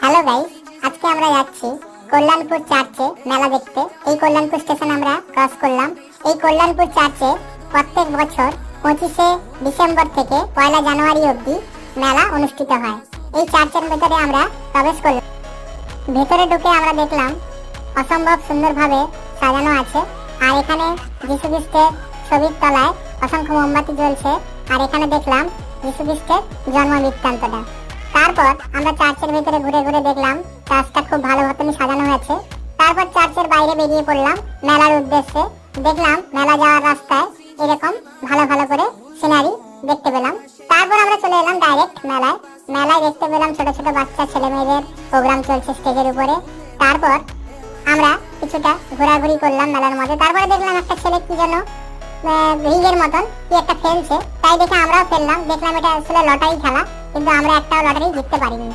Hello guys, আজকে আমরা যাচ্ছি কল্যাণপুর চার্চে মেলা দেখতে। এই কল্যাণপুর স্টেশন আমরা ক্রস করলাম। এই কল্যাণপুর চার্চে প্রত্যেক বছর 25শে ডিসেম্বর থেকে 1 জানুয়ারি অবধি মেলা অনুষ্ঠিত হয়। এই চার্চের ভেতরে আমরা প্রবেশ করলাম। ভেতরে ঢুকে আমরা দেখলাম অসম্ভব সুন্দরভাবে সাজানো আছে। আর এখানে যীশু খ্রিস্টের ছবির তলায় অসংখ্য মোমবাতি জ্বলছে। আর এখানে দেখলাম যীশু খ্রিস্টের জন্ম বৃত্তান্তটা। তারপর আমরা চার্চের ভিতরে ঘুরে ঘুরে দেখলাম চার্চটা খুব ভালো মতনই সাজানো হয়েছে। তারপর চার্চের বাইরে বেরিয়ে পড়লাম মেলার উদ্দেশ্যে। দেখলাম মেলা যাওয়ার রাস্তায় এরকম ভালো ভালো করে সিনারি দেখতে পেলাম। তারপর আমরা চলে এলাম ডাইরেক্ট মেলায়। মেলায় দেখতে পেলাম ছোট ছোট বাচ্চা ছেলে মেয়েদের প্রোগ্রাম চলছে স্টেজের উপরে। তারপর আমরা কিছুটা ঘোরাঘুরি করলাম মেলার মধ্যে। তারপরে দেখলাম একটা ছেলে কি যেন রিগের মতন কি একটা ফেলছে, তাই দেখে আমরাও ফেললাম। দেখলাম এটা আসলে লটারি খেলা, কিন্তু আমরা একটাও লটারি জিততে পারিনি।